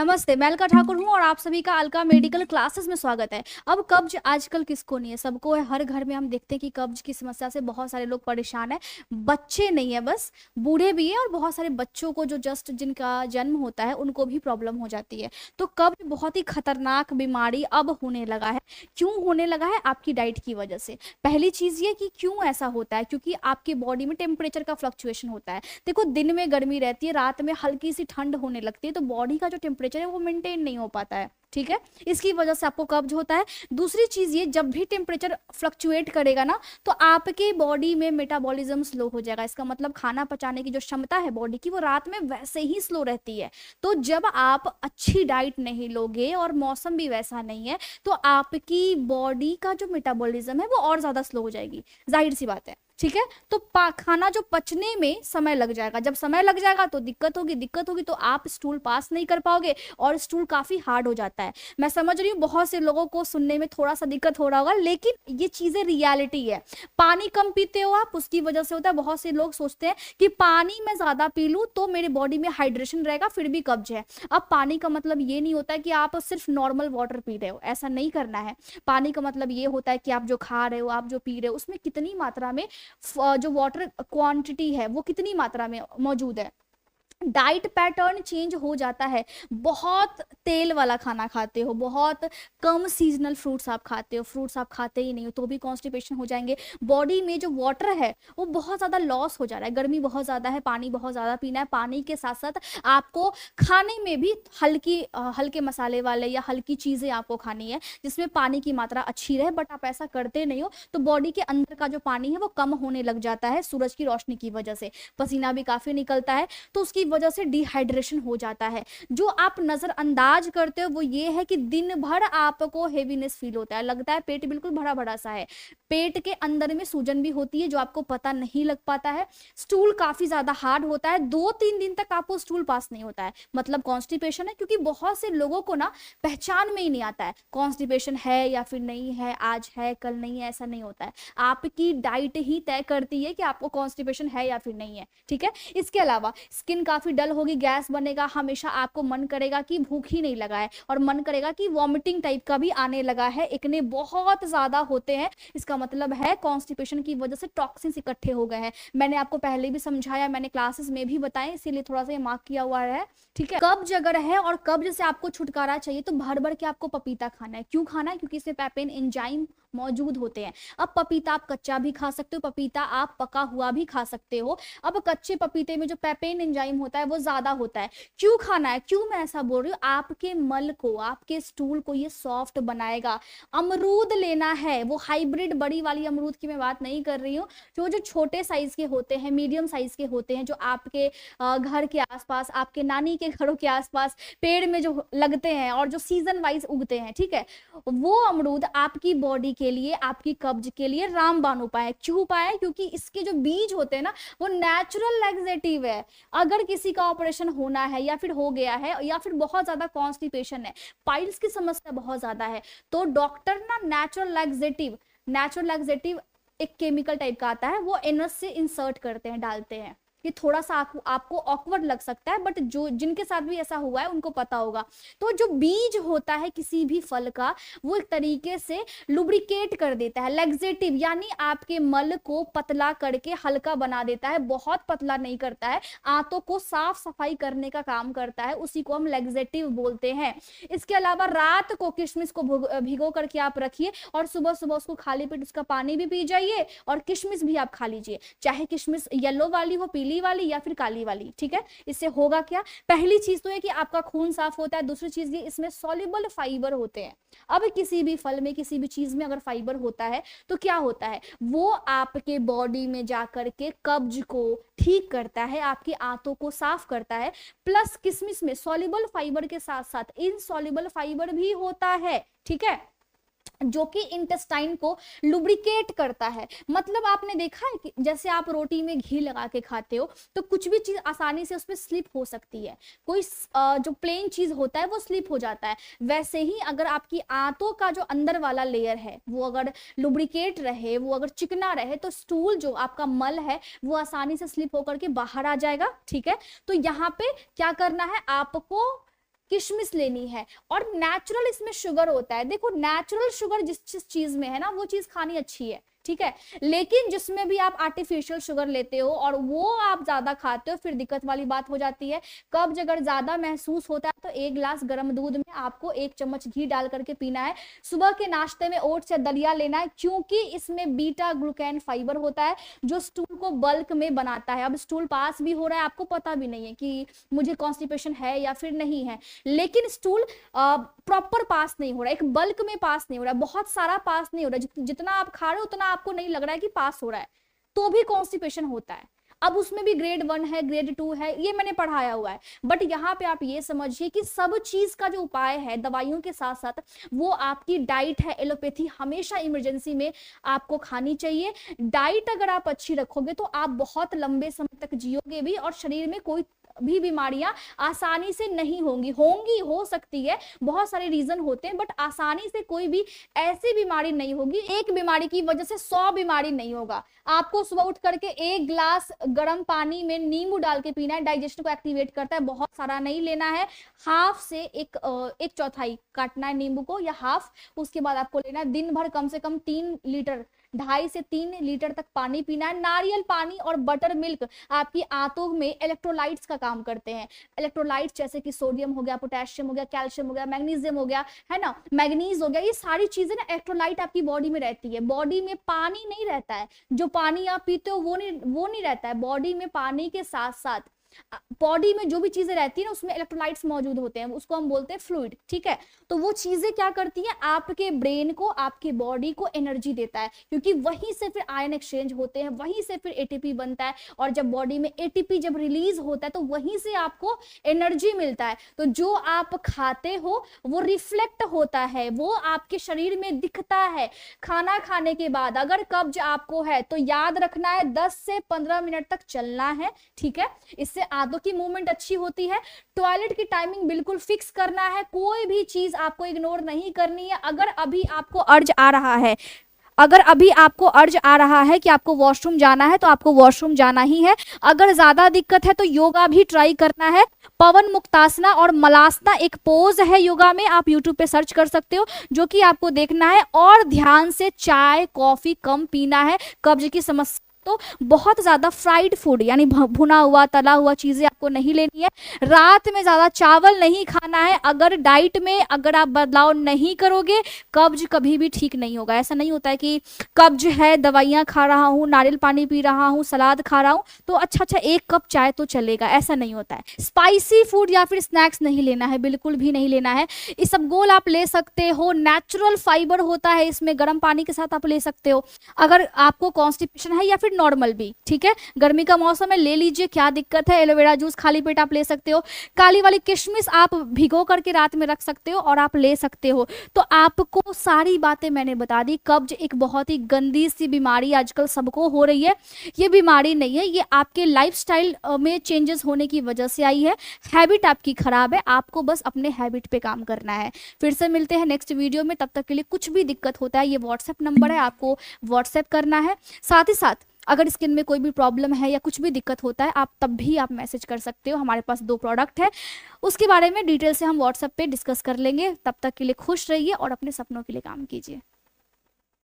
नमस्ते, मैं अलका ठाकुर हूँ और आप सभी का अलका मेडिकल क्लासेस में स्वागत है। अब कब्ज आजकल किसको नहीं है, सबको है। हर घर में हम देखते हैं कि कब्ज की समस्या से बहुत सारे लोग परेशान हैं। बच्चे नहीं है बस, बूढ़े भी हैं और बहुत सारे बच्चों को जो जस्ट जिनका जन्म होता है उनको भी प्रॉब्लम हो जाती है। तो कब्ज बहुत ही खतरनाक बीमारी अब होने लगा है। क्यों होने लगा है? आपकी डाइट की वजह से। पहली चीज ये कि क्यों ऐसा होता है, क्योंकि आपकी बॉडी में टेम्परेचर का फ्लक्चुएशन होता है। देखो, दिन में गर्मी रहती है, रात में हल्की सी ठंड होने लगती है, तो बॉडी का जो टेम्परेचर है वो मेंटेन नहीं हो पाता है। ठीक है, इसकी वजह से आपको कब्ज होता है। दूसरी चीज ये, जब भी टेम्परेचर फ्लक्चुएट करेगा ना, तो आपके बॉडी में मेटाबॉलिज्म स्लो हो जाएगा। इसका मतलब खाना पचाने की जो क्षमता है बॉडी की, वो रात में वैसे ही स्लो रहती है। तो जब आप अच्छी डाइट नहीं लोगे और मौसम भी वैसा नहीं है, तो आपकी बॉडी का जो मेटाबॉलिज्म है वो और ज्यादा स्लो हो जाएगी। जाहिर सी बात है। ठीक है, तो खाना जो पचने में समय लग जाएगा, जब समय लग जाएगा तो दिक्कत होगी तो आप स्टूल पास नहीं कर पाओगे और स्टूल काफी हार्ड हो जाता है। मैं समझ रही हूँ बहुत से लोगों को सुनने में थोड़ा सा दिक्कत हो रहा होगा, लेकिन ये चीजें रियलिटी है। पानी कम पीते हो आप, उसकी वजह से होता है। बहुत से लोग सोचते हैं कि पानी मैं ज्यादा पी लूं तो मेरे बॉडी में हाइड्रेशन रहेगा, फिर भी कब्ज है। अब पानी का मतलब ये नहीं होता है कि आप सिर्फ नॉर्मल वाटर पी रहे हो, ऐसा नहीं करना है। पानी का मतलब ये होता है कि आप जो खा रहे हो, आप जो पी रहे हो, उसमें कितनी मात्रा में जो वाटर क्वांटिटी है वो कितनी मात्रा में मौजूद है। डाइट पैटर्न चेंज हो जाता है। बहुत तेल वाला खाना खाते हो, बहुत कम सीजनल फ्रूट्स आप खाते हो, फ्रूट्स आप खाते ही नहीं हो तो भी कॉन्स्टिपेशन हो जाएंगे। बॉडी में जो वाटर है वो बहुत ज़्यादा लॉस हो जा रहा है। गर्मी बहुत ज़्यादा है, पानी बहुत ज़्यादा पीना है। पानी के साथ साथ आपको खाने में भी हल्के मसाले वाले या हल्की चीज़ें आपको खानी है जिसमें पानी की मात्रा अच्छी रहे। बट आप ऐसा करते नहीं हो तो बॉडी के अंदर का जो पानी है वो कम होने लग जाता है सूरज की रोशनी की वजह से। पसीना भी काफ़ी निकलता है, तो उसकी वजह से डिहाइड्रेशन हो जाता है। जो आप नजरअंदाज करते हो वो ये है कि दिन भर आपको हेवीनेस फील होता है, लगता है पेट बिल्कुल भरा भरा सा है। पेट के अंदर में सूजन भी होती है जो आपको पता नहीं लग पाता है। स्टूल काफी ज्यादा हार्ड होता है, 2-3 दिन तक आपको स्टूल पास नहीं होता है, मतलब कॉन्स्टिपेशन है। क्योंकि बहुत से लोगों को ना पहचान में ही नहीं आता है कॉन्स्टिपेशन है या फिर नहीं है, आज है कल नहीं है, ऐसा नहीं होता है। आपकी डाइट ही तय करती है कि आपको कॉन्स्टिपेशन है या फिर नहीं है। ठीक है, इसके अलावा स्किन काफी डल होगी, गैस बनेगा, हमेशा आपको मन करेगा कि भूख ही नहीं लगा है और मन करेगा कि वॉमिटिंग टाइप का भी आने लगा है। इतने बहुत ज्यादा होते हैं, इसका मतलब है कॉन्स्टिपेशन की वजह से टॉक्सिन्स इकट्ठे हो गए हैं। मैंने आपको पहले भी समझाया, मैंने क्लासेस में भी बताया, इसीलिए थोड़ा सा ये मार्क किया हुआ है। ठीक है, कब्ज अगर है और कब्ज से आपको छुटकारा चाहिए तो भर भर के आपको पपीता खाना है। क्यों खाना है? क्योंकि इसमें पेपेन एंजाइम मौजूद होते हैं। अब पपीता आप कच्चा भी खा सकते हो, पपीता आप पका हुआ भी खा सकते हो। अब कच्चे पपीते में जो पेपेन एंजाइम होता है वो ज्यादा होता है। क्यों खाना है? क्यों मैं ऐसा बोल रही हूँ? आपके मल को, आपके स्टूल को ये सॉफ्ट बनाएगा। अमरूद लेना है, वो हाइब्रिड बड़ी वाली अमरूद की मैं बात नहीं कर रही हूँ, जो छोटे साइज के होते हैं, मीडियम साइज के होते हैं, जो आपके घर के आसपास, आपके नानी के घरों के आसपास पेड़ में जो लगते हैं और जो सीजन वाइज उगते हैं। ठीक है, वो अमरूद आपकी बॉडी के लिए, आपकी कब्ज के लिए रामबाण उपाय है। क्यों उपाय है? क्योंकि इसके जो बीज होते हैं ना वो नेचुरल लैक्सेटिव है। अगर किसी का ऑपरेशन होना है या फिर हो गया है या फिर बहुत ज्यादा कॉन्स्टिपेशन है, पाइल्स की समस्या बहुत ज्यादा है, तो डॉक्टर ना नेचुरल लैक्सेटिव एक केमिकल टाइप का आता है, वो एनस से इंसर्ट करते हैं, डालते हैं। ये थोड़ा सा आपको ऑकवर्ड लग सकता है, बट जो जिनके साथ भी ऐसा हुआ है उनको पता होगा। तो जो बीज होता है किसी भी फल का, वो एक तरीके से लुब्रिकेट कर देता है, लैक्सेटिव, यानी आपके मल को पतला करके हल्का बना देता है। बहुत पतला नहीं करता है, आंतों को साफ सफाई करने का काम करता है, उसी को हम लैक्सेटिव बोलते हैं। इसके अलावा रात को किशमिश को भिगो करके आप रखिए और सुबह सुबह उसको खाली पेट उसका पानी भी पी जाइए और किशमिश भी आप खा लीजिए, चाहे किशमिश येलो वाली हो, पीली वाली या फिर काली वाली। ठीक है, इससे होगा क्या? पहली चीज तो है कि आपका खून साफ होता है। दूसरी चीज ये, इसमें सॉल्युबल फाइबर होते हैं। अब किसी भी फल में, किसी भी चीज में अगर फाइबर होता है तो क्या होता है, वो आपके बॉडी में जाकर के कब्ज को ठीक करता है, आपकी आंतों को साफ करता है। प्लस किशमिश में सॉल्युबल फाइबर के साथ साथ इनसॉल्युबल फाइबर भी होता है। ठीक है, जो कि इंटेस्टाइन को लुब्रिकेट करता है। मतलब आपने देखा है कि जैसे आप रोटी में घी लगा के खाते हो तो कुछ भी चीज आसानी से उसमें स्लिप हो सकती है, कोई जो प्लेन चीज होता है वो स्लिप हो जाता है। वैसे ही अगर आपकी आंतों का जो अंदर वाला लेयर है वो अगर लुब्रिकेट रहे, वो अगर चिकना रहे, तो स्टूल जो आपका मल है वो आसानी से स्लिप होकर के बाहर आ जाएगा। ठीक है, तो यहाँ पे क्या करना है आपको किशमिश लेनी है, और नेचुरल इसमें शुगर होता है। देखो नेचुरल शुगर जिस चीज में है ना वो चीज खानी अच्छी है, ठीक है, लेकिन जिसमें भी आप आर्टिफिशियल शुगर लेते हो और वो आप ज्यादा खाते हो फिर दिक्कत वाली बात हो जाती है। कब्ज अगर ज्यादा महसूस होता है तो 1 गिलास गर्म दूध में आपको 1 चम्मच घी डाल करके पीना है। सुबह के नाश्ते में ओट्स या दलिया लेना है, क्योंकि इसमें बीटा ग्लूकैन फाइबर होता है जो स्टूल को बल्क में बनाता है। अब स्टूल पास भी हो रहा है, आपको पता भी नहीं है कि मुझे कॉन्स्टिपेशन है या फिर नहीं है, लेकिन स्टूल प्रॉपर पास नहीं हो रहा है, एक बल्क में पास नहीं हो रहा है, बहुत सारा पास नहीं हो रहा है, जितना आप खा रहे हो उतना आपको नहीं लग रहा है कि पास हो रहा है, तो भी कॉन्स्टिपेशन होता है। अब उसमें भी ग्रेड 1 है, ग्रेड 2 है, ये मैंने पढ़ाया हुआ है। बट यहाँ पे आप ये समझिए कि सब चीज का जो उपाय है दवाइयों के साथ साथ वो आपकी डाइट है। एलोपैथी हमेशा इमरजेंसी में आपको खानी चाहिए। डाइट अगर आप अच्छी रखोगे तो आप बहुत लंबे समय तक जियोगे भी, और शरीर में कोई भी बीमारियां आसानी से नहीं होंगी, हो सकती है, बहुत सारे रीजन होते हैं, बट आसानी से कोई भी ऐसी बीमारी नहीं होगी। एक बीमारी की वजह से 100 बीमारी नहीं होगा। आपको सुबह उठ करके 1 गिलास गर्म पानी में नींबू डाल के पीना है, डाइजेशन को एक्टिवेट करता है, बहुत सारा नहीं लेना है, हाफ से एक चौथाई काटना है नींबू को, या हाफ। उसके बाद आपको लेना है दिन भर कम से कम 3 लीटर, 2.5 से 3 लीटर तक पानी पीना है। नारियल पानी और बटर मिल्क आपकी आंतों में इलेक्ट्रोलाइट्स का काम करते हैं। इलेक्ट्रोलाइट्स जैसे कि सोडियम हो गया, पोटेशियम हो गया, कैल्शियम हो गया, मैग्नीशियम हो गया, है ना, मैग्नीज हो गया, ये सारी चीजें ना इलेक्ट्रोलाइट आपकी बॉडी में रहती है। बॉडी में पानी नहीं रहता है, जो पानी आप पीते हो वो नहीं रहता है बॉडी में। पानी के साथ साथ बॉडी में जो भी चीजें रहती है ना उसमें इलेक्ट्रोलाइट्स मौजूद होते हैं, उसको हम बोलते हैं फ्लूइड, ठीक है। तो वो चीजें क्या करती हैं, आपके ब्रेन को, आपके बॉडी को एनर्जी देता है, क्योंकि वहीं से फिर आयन एक्सचेंज होते हैं, वहीं से फिर एटीपी बनता है, और जब बॉडी में एटीपी जब रिलीज होता है तो वहीं से आपको एनर्जी मिलता है। तो जो आप खाते हो वो रिफ्लेक्ट होता है, वो आपके शरीर में दिखता है। खाना खाने के बाद अगर कब्ज आपको है तो याद रखना है 10 से 15 मिनट तक चलना है, ठीक है, इससे आंतों की मूवमेंट अच्छी होती है। टॉयलेट की टाइमिंग बिल्कुल फिक्स करना है, कोई भी चीज आपको इग्नोर नहीं करनी है। अगर अभी आपको अर्ज आ रहा है, कि आपको वॉशरूम जाना है तो आपको वॉशरूम जाना ही है। अगर ज्यादा दिक्कत है तो योगा भी ट्राई करना है। पवन मुक्तासना और मलासना एक पोज है योगा में, आप यूट्यूब पे सर्च कर सकते हो, जो कि आपको देखना है। और ध्यान से चाय कॉफी कम पीना है। कब्ज की समस्या तो बहुत ज्यादा फ्राइड फूड यानी भुना हुआ तला हुआ चीजें आपको नहीं लेनी है। रात में ज्यादा चावल नहीं खाना है। अगर डाइट में अगर आप बदलाव नहीं करोगे कब्ज कभी भी ठीक नहीं होगा। ऐसा नहीं होता है कि कब्ज है, दवाइयां खा रहा हूँ, नारियल पानी पी रहा हूँ, सलाद खा रहा हूँ तो अच्छा 1 कप चाय तो चलेगा, ऐसा नहीं होता है। स्पाइसी फूड या फिर स्नैक्स नहीं लेना है, बिल्कुल भी नहीं लेना है। इसबगोल आप ले सकते हो, नेचुरल फाइबर होता है इसमें, गर्म पानी के साथ आप ले सकते हो। अगर आपको कॉन्स्टिपेशन है या फिर नॉर्मल भी, ठीक है, गर्मी का मौसम है, ले लीजिए, क्या दिक्कत है। एलोवेरा जूस खाली पेट आप ले सकते हो। काली वाली किशमिश आप भिगो करके रात में रख सकते हो और आप ले सकते हो। तो आपको सारी बातें मैंने बता दी। कब्ज एक बहुत ही गंदी सी बीमारी आजकल सबको हो रही है। ये बीमारी नहीं है, ये आपके लाइफस्टाइल में चेंजेस होने की वजह से आई है। हैबिट आपकी खराब है, आपको बस अपने हैबिट पे काम करना है। फिर से मिलते हैं नेक्स्ट वीडियो में, तब तक के लिए कुछ भी दिक्कत होता है ये व्हाट्सएप नंबर है, आपको व्हाट्सएप करना है। साथ ही साथ अगर स्किन में कोई भी प्रॉब्लम है या कुछ भी दिक्कत होता है आप तब भी आप मैसेज कर सकते हो। हमारे पास 2 प्रोडक्ट है, उसके बारे में डिटेल से हम व्हाट्सएप पे डिस्कस कर लेंगे। तब तक के लिए खुश रहिए और अपने सपनों के लिए काम कीजिए।